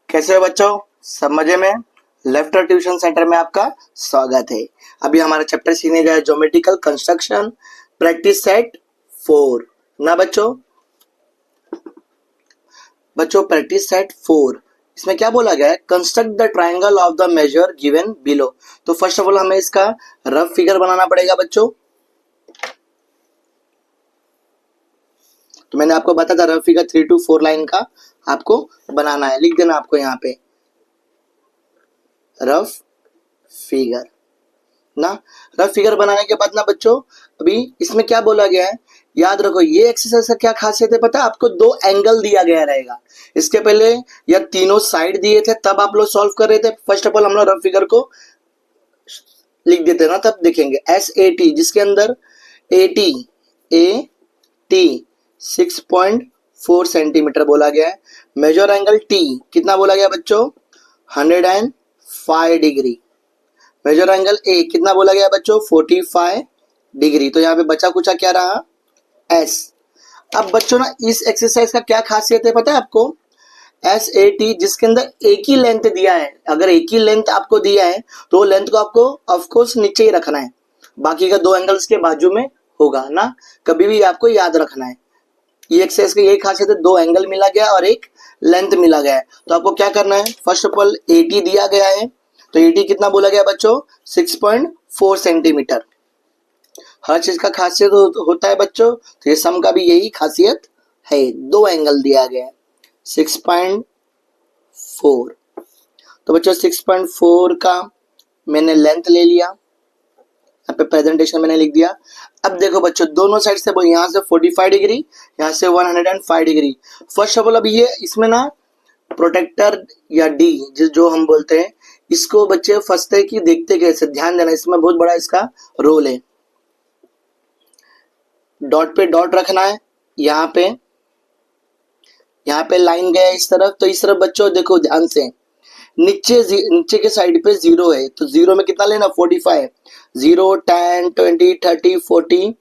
कैसे हो बच्चों, सब मजे में? लेफ्टर ट्यूशन सेंटर में आपका स्वागत है। अभी हमारा चैप्टर सीखने का है ज्योमेट्रिकल कंस्ट्रक्शन, प्रैक्टिस सेट 4 ना बच्चों। प्रैक्टिस सेट 4 इसमें क्या बोला गया है? Construct the triangle of the measure given below. तो फर्स्ट ऑफ ऑल हमें इसका रफ फिगर बनाना पड़ेगा बच्चों। तो मैंने आपको बताया था रफ फिगर 3 to 4 लाइन का आपको बनाना है। लिख देना आपको यहाँ पे रफ फिगर ना। रफ फिगर बनाने के बाद ना बच्चों, अभी इसमें क्या बोला गया है याद रखो। ये एक्सरसाइज का क्या खासियत है पता है आपको? 2 एंगल दिया गया रहेगा। इसके पहले या तीनों साइड दिए थे तब आप लोग सॉल्व कर रहे थे। फर्स्ट ऑफ ऑल हम लोग रफ फिगर को लिख देते ना, तब देखेंगे SAT, जिसके अंदर AT 6.4 सेंटीमीटर बोला गया है। मेजर एंगल T कितना बोला गया बच्चों? 105 डिग्री। मेजर एंगल A कितना बोला गया बच्चों? 45 डिग्री। तो यहाँ पे बचा कुचा क्या रहा? S। अब बच्चों ना इस एक्सरसाइज का क्या खासियत है पता है आपको? SAT जिसके अंदर एक ही लेंथ दिया है, अगर एक ही लेंथ आपको दिया है तो लेंथ को आपको ऑफ कोर्स नीचे ही रखना है, बाकी का 2 एंगल्स के बाजू में होगा ना। कभी भी आपको याद रखना है। ये एक्सरसाइज की यही खासियत है, 2 एंगल मिला गया और एक लेंथ मिला गया है। तो आपको क्या करना है? फर्स्ट ऑफ ऑल AT दिया गया है, तो AT कितना बोला गया बच्चों? 6.4 सेंटीमीटर। हर चीज का खासियत होता है बच्चों, तो ये सम का भी यही खासियत है। 2 एंगल दिया गया है 6.4। तो बच्चों 6.4 का मैंने लेंथ ले लिया, यहाँ पे प्रेजेंटेशन मैंने लिख दिया। अब देखो बच्चों दोनों साइड से, यहाँ से 45 डिग्री, यहाँ से 105 डिग्री। फर्स्ट ऑफ ऑल अब ये इसमें ना प्रोटेक्टर या D जो हम बोलते हैं, इसको बच्चे फंसते कि देखते कैसे, ध्यान देना, इसमें बहुत बड़ा इसका रोल है। डॉट पे डॉट रखना है, यहाँ पे लाइन गया इस तरफ, तो इस तरफ बच्चों देखो ध्यान से, नीचे के साइड पे 0 है, तो 0 में कितना लेना? 45। 0, 10, 20, 30,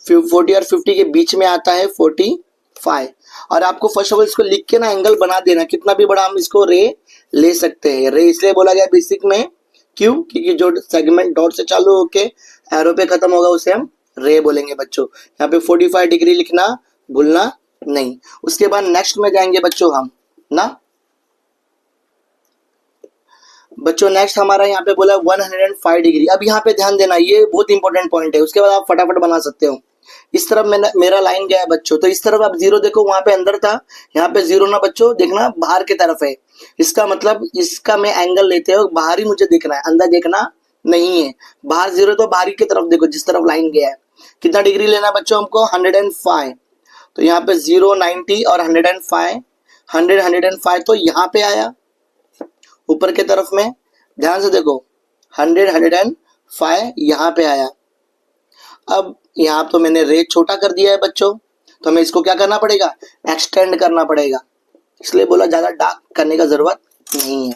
40 और 50 के बीच में आता है 45। और आपको फर्स्ट ऑफ ऑल इसको लिख के ना एंगल बना देना, कितना भी बड़ा हम इसको रे ले सकते हैं। रे इसलिए बोला गया बेसिक में, क्यों? क्योंकि जो सेगमेंट डॉट से चालू होके एरो पे खत्म होगा उसे हम रे बोलेंगे बच्चों। यहाँ पे 45 डिग्री लिखना भूलना नहीं। उसके बाद नेक्स्ट में जाएंगे बच्चों हम ना। बच्चों नेक्स्ट हमारा यहाँ पे बोला 105 डिग्री। अब यहाँ पे ध्यान देना, ये बहुत इंपॉर्टेंट पॉइंट है। उसके बाद आप फटाफट बना सकते हो। इस तरफ मेरा लाइन गया है बच्चों, तो इस तरफ आप 0 देखो, वहां पे अंदर था, यहाँ पे 0 ना बच्चों देखना बाहर की तरफ है। इसका मतलब इसका मैं एंगल लेते हो बाहर ही मुझे देखना है, अंदर देखना नहीं है। बाहर 0 तो बाहर की तरफ देखो, जिस तरफ लाइन गया है। कितना डिग्री लेना बच्चों हमको? 105। तो यहाँ पे 0, 90 और 105, 105 तो यहाँ पे आया ऊपर के तरफ में। ध्यान से देखो 105 यहाँ पे आया। अब यहाँ तो मैंने रे छोटा कर दिया है बच्चों, तो हमें इसको क्या करना पड़ेगा? एक्सटेंड करना पड़ेगा। इसलिए बोला ज्यादा डार्क करने का जरूरत नहीं है।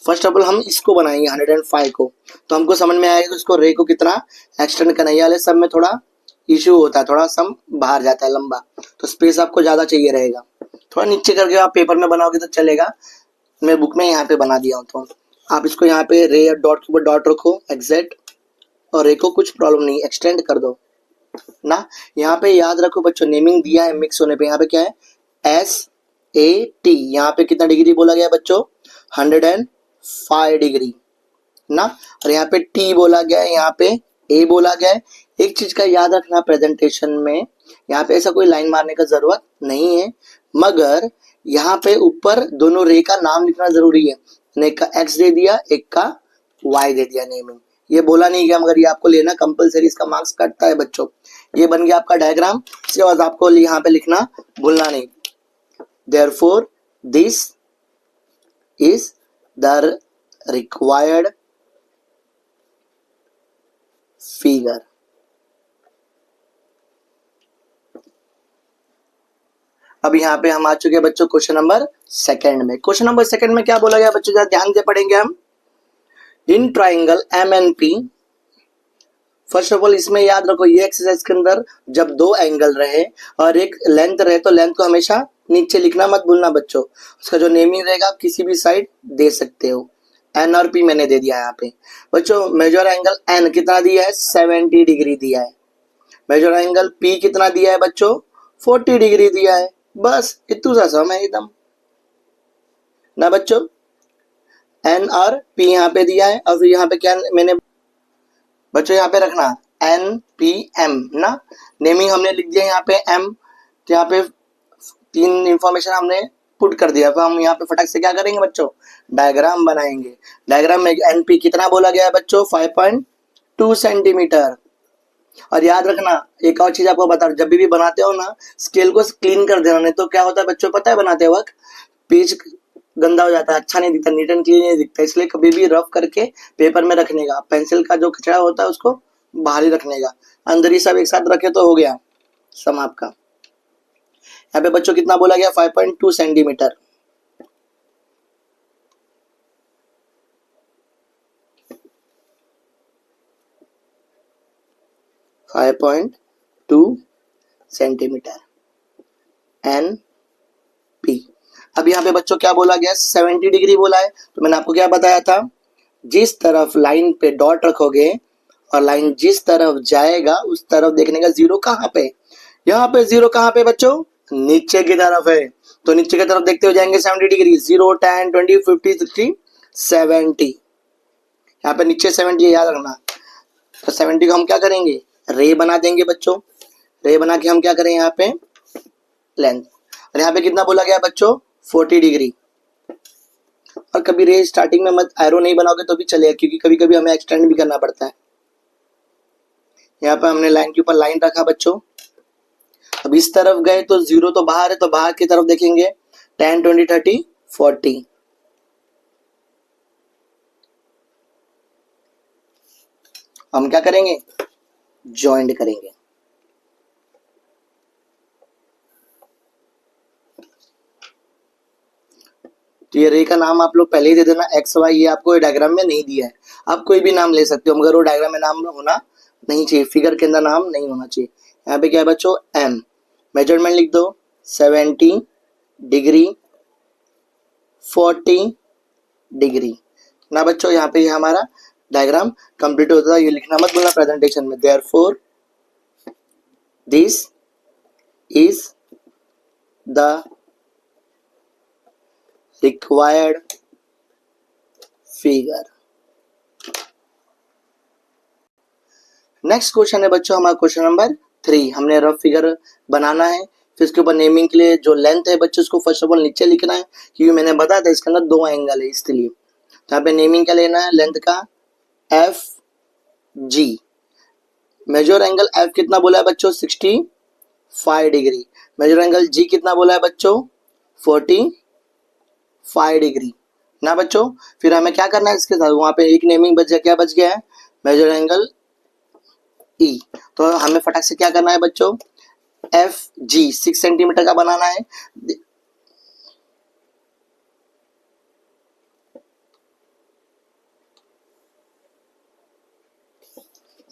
फर्स्ट ऑफ ऑल हम इसको बनाएंगे 105 को, तो हमको समझ में आएगा इसको रे को कितना एक्सटेंड करना है। ये वाले सब में थोड़ा इश्यू होता है, थोड़ा सम बाहर जाता है लंबा, तो स्पेस आपको ज्यादा चाहिए रहेगा। थोड़ा नीचे करके आप पेपर में बनाओगे तो चलेगा। मैं बुक में यहाँ पे बना दिया हूँ, तो आप इसको यहाँ पे रे या डॉट के ऊपर डॉट रखो एग्जैक्ट, और रे को कुछ प्रॉब्लम नहीं, एक्सटेंड कर दो ना। यहाँ पे याद रखो बच्चों, नेमिंग दिया है मिक्स होने पे। यहाँ पे क्या है? SAT। यहाँ पे कितना डिग्री बोला गया है बच्चों? 105 डिग्री ना। और यहाँ पे T बोला गया है, यहाँ पे A बोला गया है। एक चीज का याद रखना प्रेजेंटेशन में, यहाँ पे ऐसा कोई लाइन मारने का जरूरत नहीं है, मगर यहाँ पे ऊपर दोनों रे का नाम लिखना जरूरी है। एक का X दे दिया, एक का Y दे दिया नेमिंग। ये बोला नहीं गया, मगर ये आपको लेना कंपलसरी, इसका मार्क्स कटता है बच्चों। ये बन गया आपका डायग्राम। इसके बाद आपको यहाँ पे लिखना भूलना नहीं, therefore this is the required figure। अब यहाँ पे हम आ चुके हैं बच्चों क्वेश्चन नंबर 2 में। क्वेश्चन नंबर 2 में क्या बोला गया बच्चों? जरा ध्यान से पढ़ेंगे हम। In triangle MNP first of all इसमें याद रखो, ये एक्सरसाइज के अंदर जब दो एंगल रहे और एक लेंथ रहे तो लेंथ को हमेशा नीचे लिखना मत भूलना बच्चों। उसका जो नेमिंग रहेगा आप किसी भी साइड दे सकते हो। एन और पी मैंने दे दिया यहाँ पे बच्चों। मेजर एंगल एन कितना दिया है, 70 डिग्री दिया है। मेजर एंगल पी कितना दिया है बच्चों, 40 डिग्री दिया है। बस इतना सा सम है एकदम ना बच्चों। एन और पी यहाँ पे दिया है और फिर यहाँ पे क्या मैंने बच्चों यहाँ पे रखना एन पी एम ना। नेमिंग हमने लिख दिया यहाँ पे एम, तो यहाँ पे तीन इंफॉर्मेशन हमने पुट कर दिया। तो हम यहाँ पे फटाक से क्या करेंगे बच्चों, डायग्राम बनाएंगे। डायग्राम में एन पी कितना बोला गया है बच्चों, 5.2 सेंटीमीटर। और याद रखना एक और चीज आपको बता, जब भी बनाते हो ना स्केल को क्लीन कर देना, नहीं तो क्या होता है बच्चों पता है, बनाते वक्त पेज गंदा हो जाता है, अच्छा नहीं दिखता, नीट एंड क्लीन नहीं दिखता। इसलिए कभी भी रफ करके पेपर में रखने का, पेंसिल का जो कचरा होता है उसको बाहर ही रखने का, अंदर ही सब एक साथ रखे तो हो गया सम आपका। यहाँ पे बच्चों कितना बोला गया, 5.2 सेंटीमीटर। N P. अब यहाँ पे बच्चों क्या बोला गया, 70 डिग्री बोला है। तो मैंने आपको क्या बताया था, जिस तरफ लाइन पे डॉट रखोगे और लाइन जिस तरफ जाएगा उस तरफ देखने का। जीरो कहाँ पे, यहाँ पे जीरो कहाँ पे बच्चों, नीचे की तरफ है। तो नीचे की तरफ देखते हो जाएंगे 70 डिग्री, 0 10 20 50 60 70। यहाँ पे नीचे 70 है, याद रखना। तो 70 को हम क्या करेंगे, रे बना देंगे बच्चों। रे बना के हम क्या करें यहाँ पे लेंथ। और यहाँ पे कितना बोला गया बच्चों, 40 डिग्री। और कभी रे स्टार्टिंग में मत एरो नहीं बनाओगे तो भी चलेगा, क्योंकि कभी कभी हमें एक्सटेंड भी करना पड़ता है। यहाँ पे हमने लाइन के ऊपर लाइन रखा बच्चों। अब इस तरफ गए तो जीरो तो बाहर है, तो बाहर की तरफ देखेंगे 10 20 30 40। हम क्या करेंगे, ज्वाइंट करेंगे। तो ये रे का नाम आप लोग पहले ही दे देना, एक्स वाई। ये आपको डायग्राम में नहीं दिया है, आप कोई भी नाम ले सकते हो, मगर वो डायग्राम में नाम होना नहीं चाहिए, फिगर के अंदर नाम नहीं होना चाहिए। यहाँ पे क्या है बच्चों, एम। मेजरमेंट लिख दो 70 डिग्री 40 डिग्री ना बच्चों। यहाँ पे ये हमारा डायग्राम कंप्लीट होता है। ये लिखना मत भूलना प्रेजेंटेशन में, therefore this is the required figure. Next question है बच्चों हमारा क्वेश्चन नंबर 3। हमने रफ फिगर बनाना है, फिर इसके ऊपर नेमिंग के लिए जो लेंथ है बच्चों उसको फर्स्ट ऑफ ऑल नीचे लिखना है, क्योंकि मैंने बताया था इसके अंदर दो एंगल है इसलिए। तो यहाँ पे नेमिंग क्या लेना है, लेंथ का F G. Measure angle F कितना बोला है बच्चों, 65 डिग्री। मेजर एंगल जी कितना बोला है बच्चों, 45 डिग्री ना बच्चों। फिर हमें क्या करना है इसके साथ, वहां पे एक नेमिंग बच गया, क्या बच गया है, मेजर एंगल ई। तो हमें फटाक से क्या करना है बच्चों, एफ जी 6 सेंटीमीटर का बनाना है।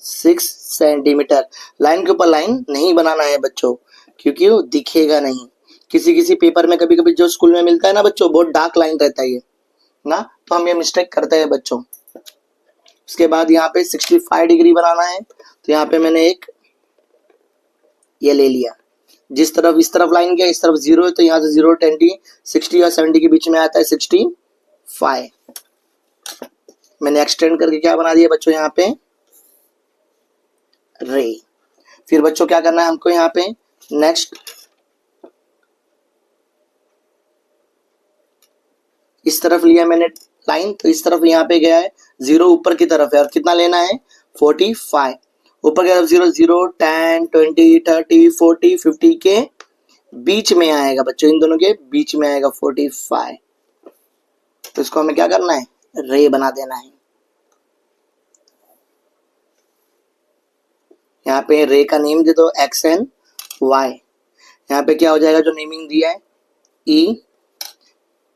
6 सेंटीमीटर। लाइन के ऊपर लाइन नहीं बनाना है बच्चों, क्योंकि वो दिखेगा नहीं। किसी किसी पेपर में कभी कभी जो स्कूल में मिलता है ना बच्चों, बहुत डार्क लाइन रहता है ये ना, तो हम ये मिस्टेक करते हैं बच्चों। उसके बाद यहाँ पे 65 डिग्री बनाना है, तो यहाँ पे मैंने एक ये ले लिया। जिस तरफ इस तरफ लाइन गया, इस तरफ जीरो है, तो यहाँ से 0 20 60 और 70 के बीच में आता है 65। मैंने एक्सटेंड करके क्या बना दिया बच्चों, यहाँ पे रे। फिर बच्चों क्या करना है हमको, यहाँ पे नेक्स्ट इस तरफ लिया मैंने लाइन, तो इस तरफ यहाँ पे गया है, जीरो ऊपर की तरफ है और कितना लेना है 45। ऊपर की तरफ 0 0 10 20 30 40 50 के बीच में आएगा बच्चों, इन दोनों के बीच में आएगा 45। तो इसको हमें क्या करना है, रे बना देना है। यहाँ पे रे का नेम दे दो एक्स एन वाई। यहाँ पे क्या हो जाएगा, जो नेमिंग दिया है ई।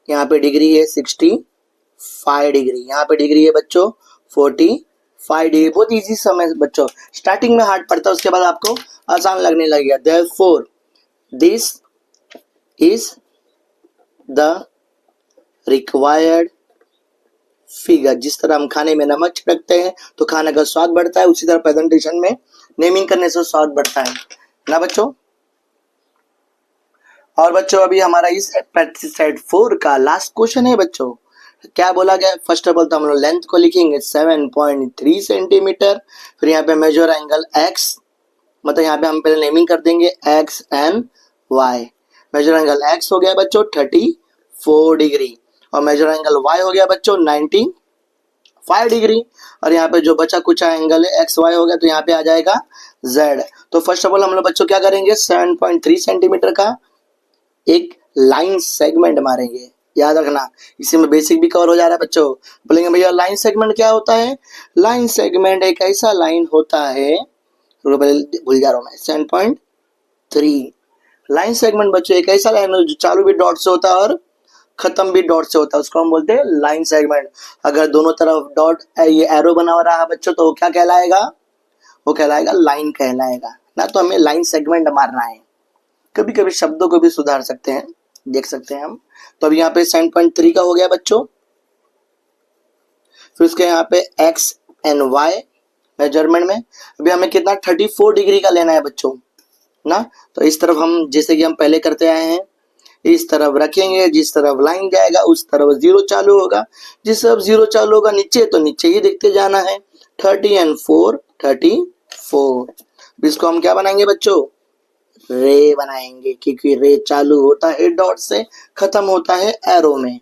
यहाँ पे डिग्री है 65 डिग्री, यहाँ पे डिग्री है बच्चों 45। 5 डिग्री। बहुत इजी समय बच्चों, स्टार्टिंग में हार्ड पड़ता है, उसके बाद आपको आसान लगने लगेगा। Therefore this is the required figure. जिस तरह हम खाने में नमक छिड़कते हैं तो खाने का स्वाद बढ़ता है, उसी तरह प्रेजेंटेशन में नेमिंग करने से स्वाद बढ़ता है ना बच्चों। और बच्चों अभी हमारा इस प्रैक्टिस सेट 4 का लास्ट क्वेश्चन है बच्चों। क्या बोला गया, फर्स्ट ऑफ ऑल तो हम लोग लेंथ को लिखेंगे 7.3 सेंटीमीटर। फिर यहाँ पे मेजर एंगल x, मतलब यहाँ पे हम पहले नेमिंग कर देंगे x and y। Measure angle x हो गया बच्चों 34 डिग्री, और मेजर एंगल y हो गया बच्चों 95 डिग्री। और यहाँ पे जो बचा कुछ एंगल है एक्स वाई हो गया, तो यहाँ पे आ जाएगा z। तो फर्स्ट ऑफ ऑल हम लोग बच्चों क्या करेंगे, 7.3 सेंटीमीटर का एक लाइन सेगमेंट मारेंगे। याद रखना, इसी में बेसिक भी कवर हो जा रहा है बच्चों। बोलेंगे भैया लाइन सेगमेंट क्या होता है? लाइन सेगमेंट एक ऐसा लाइन होता है, भूल जा रहा हूं मैं, 7.3 लाइन सेगमेंट बच्चों एक ऐसा लाइन जो चालू भी डॉट से होता है और खत्म भी डॉट से होता है, उसको हम बोलते हैं लाइन सेगमेंट। अगर दोनों तरफ डॉट ये एरो बना हुआ रहा बच्चों तो वो क्या कहलाएगा? वो कहलाएगा लाइन कहलाएगा ना। तो हमें लाइन सेगमेंट मारना है। कभी कभी शब्दों को भी सुधार सकते हैं, देख सकते हैं हम। तो अब यहाँ पे 7.3 का हो गया बच्चों। फिर उसके यहाँ पे x एंड y मेजरमेंट में अभी हमें कितना 34 डिग्री का लेना है बच्चों ना। तो इस तरफ हम जैसे कि हम पहले करते आए हैं, इस तरफ रखेंगे, जिस तरफ लाइन जाएगा उस तरफ 0 चालू होगा, जिस तरफ 0 चालू होगा नीचे तो नीचे ही देखते जाना है। 30 एंड 4 34। इसको हम क्या बनाएंगे बच्चों? रे बनाएंगे, क्योंकि रे चालू होता है डॉट से, खत्म होता है एरो में।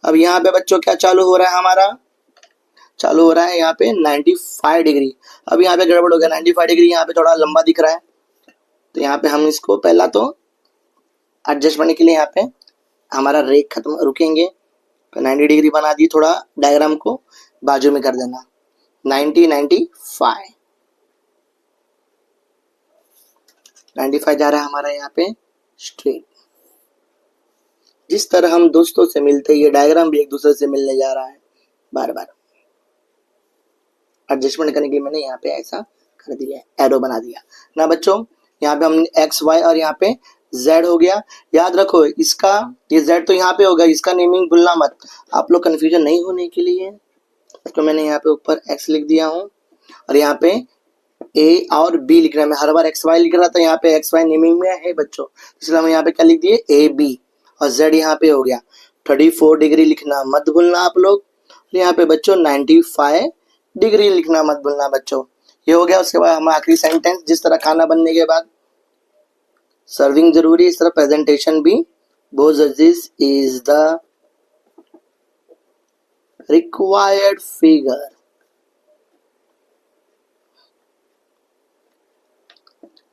अब यहाँ पे बच्चों क्या चालू हो रहा है हमारा? चालू हो रहा है यहाँ पे 95 डिग्री। अब यहाँ पे गड़बड़ हो गया, 95 डिग्री यहाँ पे थोड़ा लंबा दिख रहा है, तो यहाँ पे हम इसको पहला तो एडजस्ट करने के लिए यहाँ पे हमारा रे खत्म रुकेंगे। तो 90 डिग्री बना दी, थोड़ा डायग्राम को बाजू में कर देना। 95 जा रहा है हमारा यहाँ पे स्ट्रेट। जिस तरह हम दोस्तों से मिलते, ये डायग्राम भी एक दूसरे से मिलने जा रहा है। बार बार एडजस्टमेंट करने के लिए मैंने यहाँ पे ऐसा कर दिया, एरो बना दिया ना बच्चों। यहाँ पे हमने एक्स वाई और यहाँ पे z हो गया। याद रखो इसका ये z तो यहाँ पे होगा, इसका नेमिंग भूलना मत, आप लोग कंफ्यूजन नहीं होने के लिए। तो मैंने यहाँ पे ऊपर x लिख दिया हूँ, और यहाँ पे a और b लिख रहा है। मैं हर बार xy लिख रहा था, यहाँ पे xy नेमिंग में है बच्चों, इसलिए हम यहाँ पे क्या लिख दिए ab, और z यहाँ पे हो गया। 34 डिग्री लिखना मत भूलना आप लोग। यहाँ पे बच्चों 95 डिग्री लिखना मत भूलना बच्चों। ये हो गया। उसके बाद हम आखिरी सेंटेंस, जिस तरह खाना बनने के बाद सर्विंग जरूरी, इस तरह प्रेजेंटेशन भी। Both this is the required figure.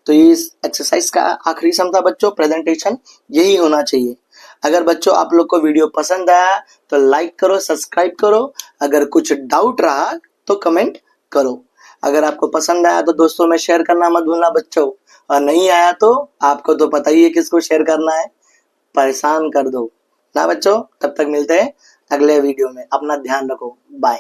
तो ये इस एक्सरसाइज का आखिरी सम था बच्चों। प्रेजेंटेशन यही होना चाहिए। अगर बच्चों आप लोग को वीडियो पसंद आया तो लाइक करो, सब्सक्राइब करो। अगर कुछ डाउट रहा तो कमेंट करो। अगर आपको पसंद आया तो दोस्तों में शेयर करना मत भूलना बच्चों, और नहीं आया तो आपको तो पता ही है किसको शेयर करना है, परेशान कर दो ना बच्चों। तब तक मिलते हैं अगले वीडियो में, अपना ध्यान रखो, बाय।